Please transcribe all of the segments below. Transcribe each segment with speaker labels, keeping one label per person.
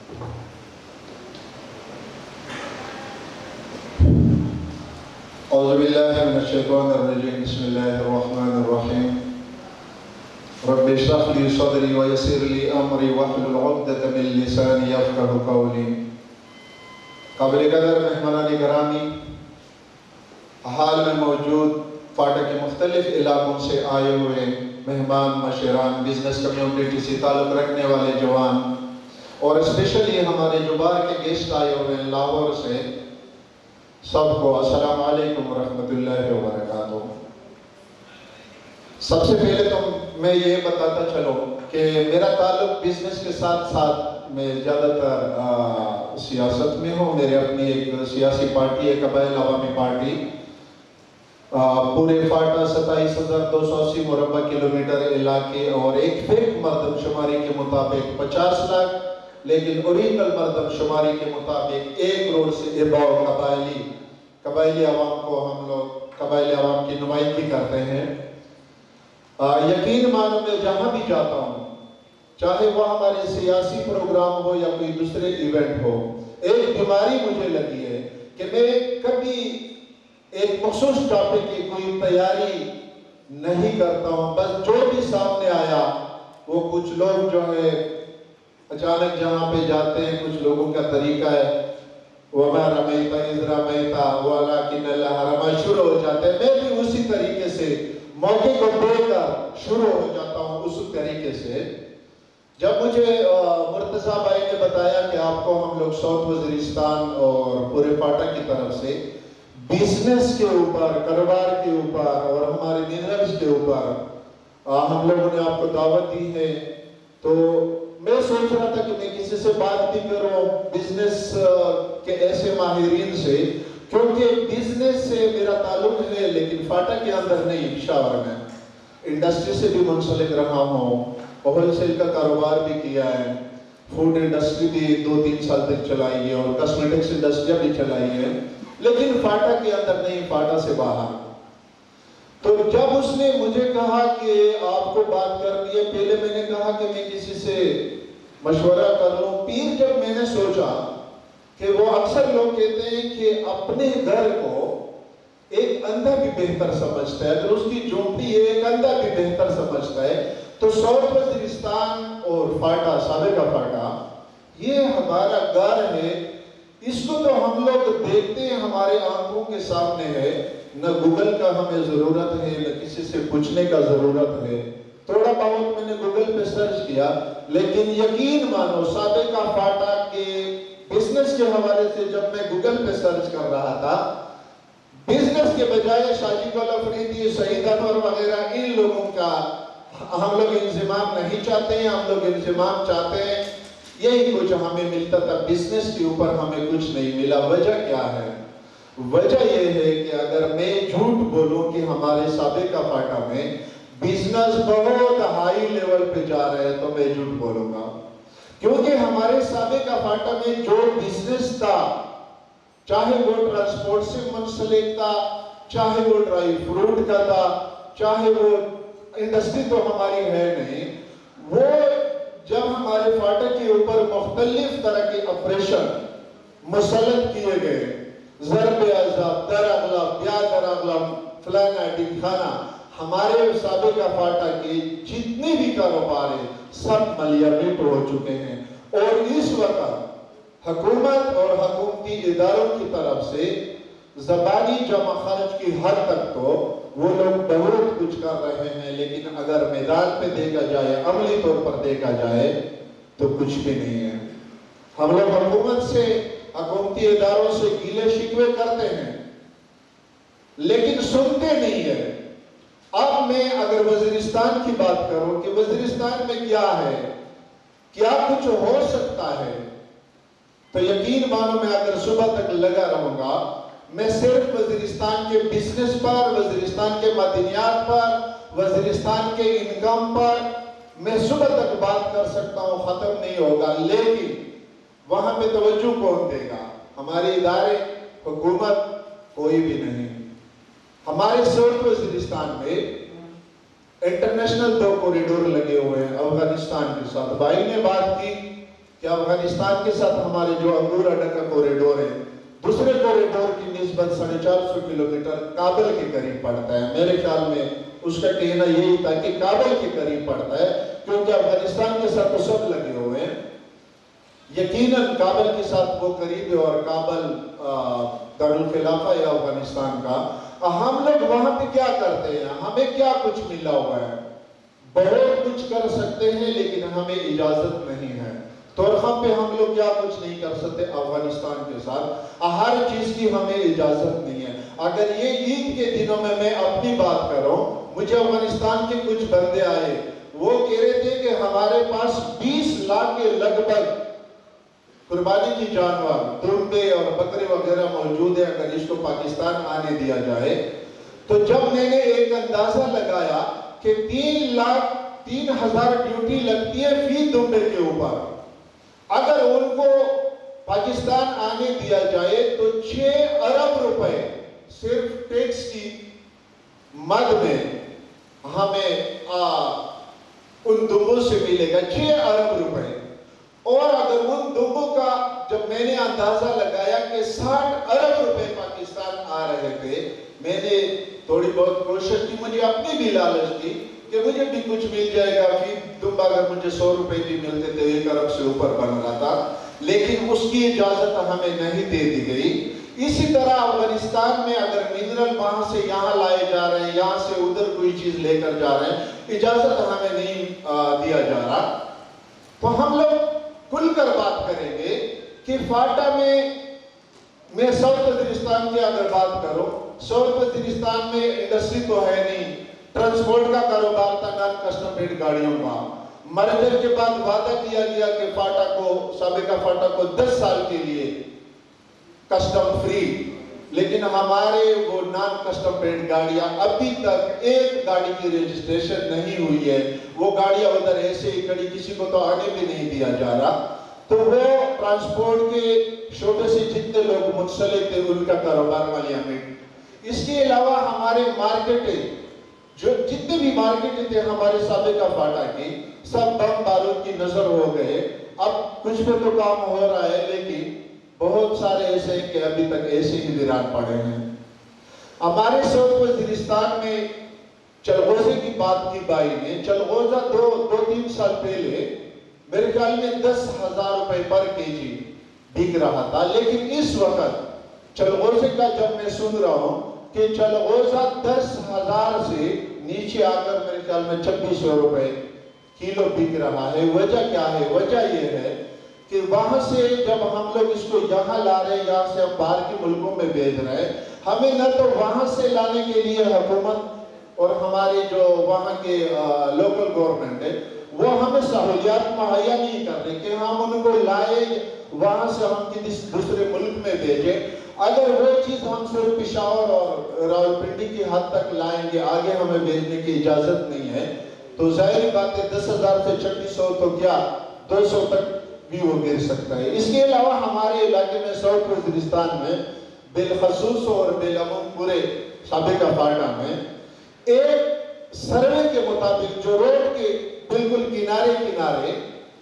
Speaker 1: اعوذ باللہ من الشیطان الرجیم بسم اللہ الرحمن الرحیم رب اشرح لی صدری ویسر لی امری واحلل عقدۃ من لسانی یفقہوا قولی۔ قابل قدر مہمانان گرامی، حال میں موجود فاٹا کے مختلف علاقوں سے آئے ہوئے مہمان، مشیران، بزنس کمیونٹی سے تعلق رکھنے والے جوان، اور اسپیشلی ہمارے جوبار کے گیسٹ آئے ہوئے لاہور سے، سب کو السلام علیکم ورحمۃ اللہ وبرکاتہ۔ سب سے پہلے تو میں یہ بتاتا چلوں کہ میرا تعلق بزنس کے ساتھ ساتھ میں زیادہ تر سیاست میں ہوں۔ میرے اپنی ایک سیاسی پارٹی ہے، قبائل عوامی پارٹی۔ پورے فاٹا 27,280 مربع کلومیٹر علاقے اور ایک فیک مردم شماری کے مطابق 50 لاکھ، لیکن اوریجنل مردم شماری کے مطابق 1 کروڑ سے اباؤ قبائلی عوام کو ہم لوگ قبائلی عوام کی نمائندگی کرتے ہیں۔ یقین مانو میں جہاں بھی جاتا ہوں، چاہے وہ ہمارے سیاسی پروگرام ہو یا کوئی دوسرے ایونٹ ہو، ایک بیماری مجھے لگی ہے کہ میں کبھی ایک مخصوص ٹاپک کی کوئی تیاری نہیں کرتا ہوں۔ بس جو بھی سامنے آیا، وہ کچھ لوگ جو ہے اچانک جہاں پہ جاتے ہیں، کچھ لوگوں کا طریقہ ہے وَمَا رَمَيْتَ إِذْ رَمَيْتَ وَلَكِنَّ اللَّهَ رَمَى شروع ہو جاتے ہیں۔ میں بھی اسی طریقے سے موقع کو دے کر شروع ہو جاتا ہوں اسی طریقے سے۔ جب مجھے مرتضیٰ بھائی نے بتایا کہ آپ کو ہم لوگ ساؤتھ وزیرستان اور پورے فاٹا کی طرف سے بزنس کے اوپر، کاروبار کے اوپر اور ہمارے منرلز کے اوپر ہم لوگوں نے آپ کو دعوت دی ہے، تو میں سوچ رہا تھا کہ میں کسی سے بات بھی کروں بزنس کے ایسے ماہرین سے، کیونکہ بزنس سے میرا تعلق ہے لیکن فاٹا کے اندر نہیں، پشاور میں انڈسٹری سے بھی منسلک رہا ہوں، ہول سیل کا کاروبار بھی کیا ہے، فوڈ انڈسٹری بھی 2-3 سال تک چلائی ہے اور کاسمیٹکس انڈسٹری بھی چلائی ہے، لیکن فاٹا کے اندر نہیں، فاٹا سے باہر۔ تو جب اس نے مجھے کہا کہ آپ کو بات کرنی ہے، پہلے میں نے کہا کہ میں کسی سے مشورہ کر لوں، پھر جب میں نے سوچا کہ وہ اکثر لوگ کہتے ہیں کہ اپنے گھر کو ایک اندھا بھی بہتر سمجھتا ہے، اگر اس کی جھونپڑی ہے ایک اندھا بھی بہتر سمجھتا ہے، تو ساؤتھ وزیرستان اور فاٹا، سابقہ فاٹا، یہ ہمارا گھر ہے۔ اس کو تو ہم لوگ دیکھتے ہیں، ہمارے آنکھوں کے سامنے ہے، نہ گوگل کا ہمیں ضرورت ہے، نہ کسی سے پوچھنے کا ضرورت ہے۔ تھوڑا بہت میں نے گوگل پہ سرچ کیا، لیکن یقین مانو سابقہ فاٹا کے بزنس کے حوالے سے جب میں گوگل پہ سرچ کر رہا تھا، بزنس کے بجائے شاجی والا فریدی، سعید انور وغیرہ ان لوگوں کا ہم لوگ انضمام نہیں چاہتے ہیں، ہم لوگ انضمام چاہتے ہیں، یہی کچھ ہمیں ملتا تھا، بزنس کے اوپر ہمیں کچھ نہیں ملا۔ وجہ کیا ہے؟ وجہ یہ ہے کہ اگر میں جھوٹ بولوں کہ ہمارے سابقہ فاٹا میں بزنس بہت ہائی لیول پہ جا رہے ہیں، تو میں جھوٹ بولوں گا، کیونکہ ہمارے سابقہ فاٹا میں جو بزنس تھا، چاہے وہ ٹرانسپورٹ سے منسلک تھا، چاہے وہ ڈرائی فروٹ کا تھا، چاہے وہ انڈسٹری تو ہماری ہے نہیں، وہ جب ہمارے فاٹا کے اوپر مختلف طرح کے آپریشن مسلط کیے گئے، ضرب عذاب، در اغلب، بیا در اغلب، فلانا ڈمکھانا، ہمارے سابقہ فاٹا کے جتنے بھی کاروبار ہیں سب ملیارڈ ہو چکے ہیں، اور اس وقت حکومت اور حکومتی اداروں کی طرف سے زبانی جمع خرچ کی حد تک تو وہ لوگ بہت کچھ کر رہے ہیں، لیکن اگر میدان پہ دیکھا جائے، عملی طور پر دیکھا جائے تو کچھ بھی نہیں ہے۔ ہم لوگ حکومت سے، حکومتی اداروں سے گیلے شکوے کرتے ہیں لیکن سنتے نہیں ہیں۔ اب میں اگر وزیرستان کی بات کروں کہ وزیرستان میں کیا ہے، کیا کچھ ہو سکتا ہے، تو یقین مانو میں اگر صبح تک لگا رہوں گا، میں صرف وزیرستان کے بزنس پر، وزیرستان کے معدنیات پر، وزیرستان کے انکم پر میں صبح تک بات کر سکتا ہوں، ختم نہیں ہوگا، لیکن وہاں پہ توجہ کون دے گا؟ ہمارے ادارے، حکومت، کوئی بھی نہیں۔ ہمارے ساؤتھ وزیرستان میں انٹرنیشنل 2 کوریڈور لگے ہوئے ہیں افغانستان کے ساتھ۔ بھائی نے بات کی کہ کہ افغانستان کے ساتھ ہمارے جو انگور اڈا کا کوریڈور ہے، دوسرے کوریڈور کی نسبت 450 کلومیٹر کابل کے قریب پڑتا ہے. میرے خیال میں اس کا کہنا یہی تھا کہ کابل کے قریب پڑتا ہے، کیونکہ افغانستان کے ساتھ تو سب لگے ہوئے ہیں. یقیناً کابل کے ساتھ وہ قریب ہے، اور کابل دارالخلافہ ہے افغانستان کا. ہم لوگ وہاں پہ کیا کرتے ہیں؟ ہمیں کیا کچھ ملا ہوا ہے؟ بہت کچھ کر سکتے ہیں، لیکن ہمیں اجازت نہیں ہے. تورخم پہ ہم لوگ کیا کچھ نہیں کر سکتے افغانستان کے ساتھ. ہر چیز کی ہمیں اجازت نہیں ہے. اگر یہ عید کے دنوں میں اپنی بات کروں، مجھے افغانستان کے کچھ بندے آئے، وہ کہہ رہے تھے کہ ہمارے پاس 20 لاکھ کے لگ بھگ قربانی کی جانور، دمبے اور بکرے وغیرہ موجود ہے اگر اس کو پاکستان آنے دیا جائے. تو جب میں نے ایک اندازہ لگایا کہ 3,03,000 ڈیوٹی لگتی ہے فی دمبے کے اوپر، اگر ان کو پاکستان آنے دیا جائے تو 6 ارب روپے صرف ٹیکس کی مد میں ہمیں ان دمبوں سے ملے گا، 6 ارب روپے. اور اگر ان دمبوں کا جب میں نے اندازہ لگایا کہ 60 ارب روپے پاکستان آ رہے تھے، میں نے تھوڑی بہت کوشش کی، مجھے اپنی بھی لالچ تھی کہ مجھے بھی کچھ مل جائے گا. فی دمبا اگر مجھے 100 روپے بھی ملتے تھے 1 ارب سے اوپر بن رہا تھا، لیکن اس کی اجازت ہمیں نہیں دے دی گئی. اسی طرح افغانستان میں اگر منرل وہاں سے یہاں لائے جا رہے ہیں، یہاں سے ادھر کوئی چیز لے کر جا رہے ہیں، اجازت ہمیں نہیں دیا جا رہا. تو ہم لوگ کھل کر بات کریں گے کہ فاٹا میں ساؤتھ وزیرستان کی اگر بات کرو، ساؤتھ وزیرستان میں انڈسٹری تو ہے نہیں، ٹرانسپورٹ کا کاروبار تھا نان کسٹم میڈ گاڑیوں کا. مرجر کے بعد وعدہ کیا گیا کہ فاٹا کو، سابقہ فاٹا کو 10 سال کے لیے کسٹم فری، لیکن ہمارے وہ نان کسٹم میڈ گاڑیاں ابھی تک ایک گاڑی کی رجسٹریشن نہیں ہوئی ہے. وہ گاڑیاں ادھر ایسے ہی کھڑی، کسی کو تو آنے بھی نہیں دیا جا رہا. تو وہ ٹرانسپورٹ کے شعبے سے جتنے لوگ منسلک تھے ان کا کاروبار والے ہمیں. اس کے علاوہ ہمارے مارکیٹیں، جو جتنے بھی مارکیٹیں تھے ہمارے سابقہ فاٹا کی، سب بم بارود کی نظر ہو گئے. اب کچھ پہ تو کام ہو رہا ہے، لیکن بہت سارے ایسے ہیں کہ ابھی تک ایسے ہی ویران پڑے ہیں. ہمارے ساؤتھ وزیرستان میں چلغوزے کی بات کی بھائی نے. چلغوزہ 2-3 سال پہلے میرے خیال میں 10,000 روپے پر کے جی بک رہا تھا، لیکن اس وقت چلغوزے کا جب میں سن رہا ہوں کہ چلغوزہ 10,000 سے نیچے آ کر میرے خیال میں 2,600 روپے کلو بک رہا ہے. وجہ کیا ہے؟ وجہ یہ ہے کہ وہاں سے جب ہم لوگ اس کو یہاں لا رہے ہیں، یہاں سے ہم باہر کے ملکوں میں بھیج رہے ہیں، ہمیں نہ تو وہاں سے لانے کے لیے حکومت اور ہمارے جو وہاں کے لوکل گورنمنٹ ہے وہ ہمیں سہولیات مہیا نہیں کر رہے کہ ہم ان کو لائے وہاں سے ہم کسی دوسرے ملک میں بھیجیں. اگر وہ چیز ہم صرف پشاور اور راولپنڈی کی حد تک لائیں گے، آگے ہمیں بھیجنے کی اجازت نہیں ہے، تو ظاہری بات ہے 10,000 سے 2,600 تو کیا 200 تک بھی وہ گر سکتا ہے. اس کے علاوہ ہمارے علاقے میں ساؤتھ وزیرستان میں بالخصوص اور بالعموم پورے سابقہ فاٹا میں ایک سروے کے مطابق جو روڈ کے بالکل کنارے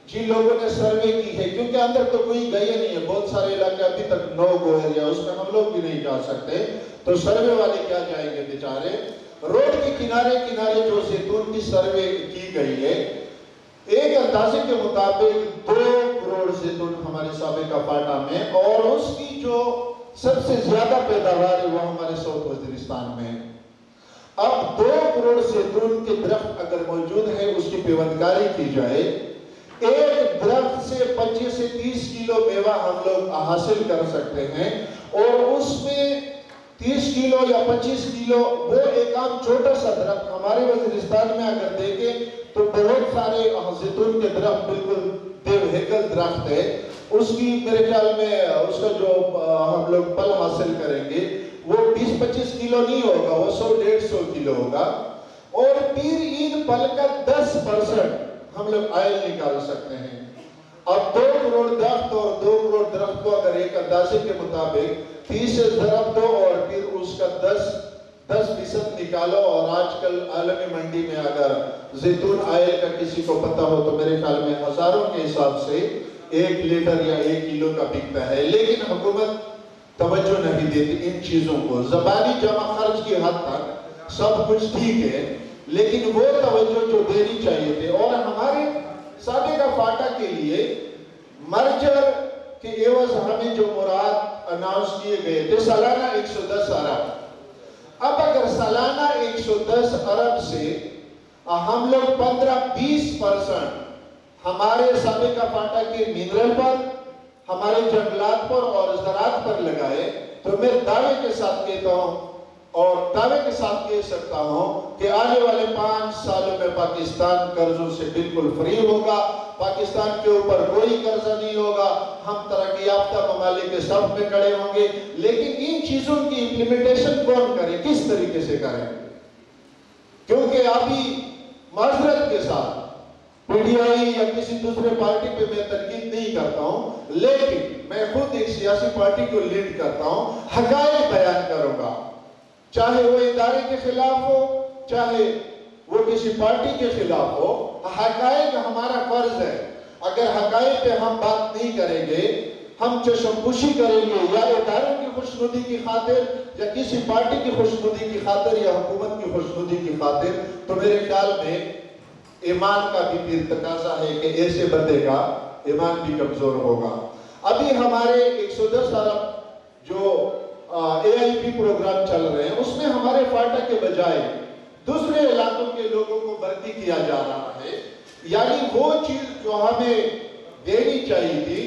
Speaker 1: جن لوگوں نے سروے کی ہے، کیونکہ اندر تو کوئی گئے نہیں ہے، بہت سارے علاقے ابھی تک نو گو ایریا، اس میں ہم لوگ بھی نہیں جا سکتے، تو سروے والے کیا جائیں گے بیچارے. روڈ کے کنارے جو زیتون کی سروے کی گئی ہے، ایک اندازے کے مطابق 2 کروڑ زیتون ہمارے سابقہ فاٹا میں، اور اس کی جو سب سے زیادہ پیداوار ہے وہ ہمارے ساؤتھ وزیرستان میں. اب 2 کروڑ زیتون کے درخت اگر موجود ہے، اس کی پیوندگاری کی جائے، ایک درخت سے 25 سے 30 کلو میوہ ہم لوگ حاصل کر سکتے ہیں، اور اس میں 30 کلو یا 25 کلو وہ ایک عام چھوٹا سا درخت. ہمارے وزیرستان میں اگر دیکھیں تو بہت سارے زیتون کے درخت بالکل دیو ہیکل درخت ہے، اس کی میرے خیال میں اس کا جو ہم لوگ پل حاصل کریں گے وہ 20-25 کلو نہیں ہوگا، وہ 100-150 کلو ہوگا. اور پیر عید پل کا 10% ہم لوگ آئل نکال سکتے ہیں. اب 2 کروڑ درخت اور 2 کروڑ درخت کو اگر ایک اندازے کے مطابق 30 سے ضرب دو اور پھر اس کا 10% نکالو، اور آج کل عالمی منڈی میں اگر زیتون آئل کا کسی کو پتہ ہو تو میرے خیال میں ہزاروں کے حساب سے 1 لیٹر یا 1 کلو کا بکتا ہے، لیکن حکومت توجہ نہیں دیتی ان چیزوں کو. زبانی جمع خرچ کی حد تک سب کچھ ٹھیک ہے، لیکن وہ توجہ جو دینی چاہیے تھے. اور ہمارے سابقہ فاٹا کے لیے مرجر کے عوض ہمیں جو مراد اناؤنس کیے گئے تھے سالانہ 110 ارب. اب اگر سالانہ 110 ارب سے ہم لوگ 15-20% ہمارے سابقہ فاٹا کے منرل پر، ہمارے جنگلات پر اور زراعت پر لگائے، تو میں دعوے کے ساتھ کہتا ہوں اور دعوے کے ساتھ کہہ سکتا ہوں کہ آنے والے 5 سالوں میں پاکستان قرضوں سے بالکل فری ہوگا. پاکستان کے اوپر کوئی قرضہ نہیں ہوگا. ہم ترقی یافتہ ممالک کے صف میں کھڑے ہوں گے. لیکن ان چیزوں کی امپلیمنٹیشن کون کرے، کس طریقے سے کریں؟ کیونکہ ابھی معذرت کے ساتھ پی ڈی آئی یا کسی دوسرے پارٹی پہ میں تنقید نہیں کرتا ہوں، لیکن میں خود ایک سیاسی پارٹی کو لیڈ کرتا ہوں. حقائق بیان کروں گا، چاہے وہ ادارے کے خلاف ہو، چاہے وہ کسی پارٹی کے خلاف ہو. حقائق ہمارا فرض ہے. اگر حقائق پہ ہم بات نہیں کریں گے، ہم چشم پوشی کریں گے یا اداروں کی خوشنودی کی خاطر یا کسی پارٹی کی خوشنودی کی خاطر یا حکومت کی خوشنودی کی خاطر، تو میرے خیال میں ایمان کا بھی پھر تقاضا ہے کہ ایسے بندے کا ایمان بھی کمزور ہوگا. ابھی ہمارے 110 ارب جو اے آئی پی پروگرام چل رہے ہیں، اس میں ہمارے فاٹا کے بجائے دوسرے علاقوں کے لوگوں کو بھرتی کیا جا رہا ہے. یعنی وہ چیز جو ہمیں دینی چاہیے تھی،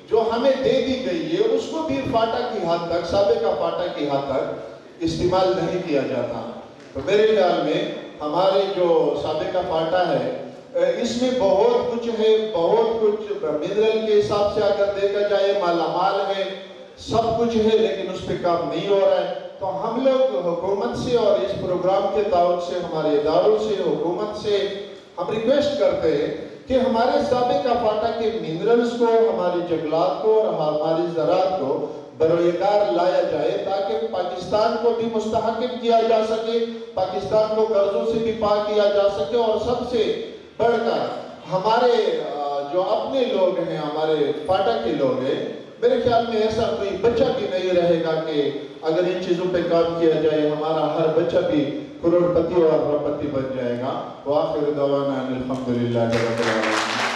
Speaker 1: جو ہمیں دے دی گئی ہے، اس کو بھی فاٹا کی حد تک، سابقہ فاٹا کی حد تک استعمال نہیں کیا جاتا. تو میرے خیال میں ہمارے جو سابقہ فاٹا ہے، اس میں بہت کچھ ہے، بہت کچھ منرل کے حساب سے اگر دیکھا جائے مالا مال ہے، سب کچھ ہے، لیکن اس پہ کام نہیں ہو رہا ہے. تو ہم لوگ حکومت سے اور اس پروگرام کے تعاون سے، ہمارے اداروں سے، حکومت سے ہم ریکویسٹ کرتے ہیں کہ ہمارے سابقہ فاٹا کے منرلز کو، ہمارے جنگلات کو اور ہماری زراعت کو بروئے کار لایا جائے، تاکہ پاکستان کو بھی مستحکم کیا جا سکے، پاکستان کو قرضوں سے بھی پاک کیا جا سکے، اور سب سے بڑھ کر ہمارے جو اپنے لوگ ہیں، ہمارے فاٹا کے لوگ ہیں، میرے خیال میں ایسا کوئی بچہ بھی نہیں رہے گا کہ اگر ان چیزوں پہ کام کیا جائے ہمارا ہر بچہ بھی کروڑ پتی اور ارب پتی بن جائے گا. وآخر دعوانا ان الحمدللہ رب العالمین.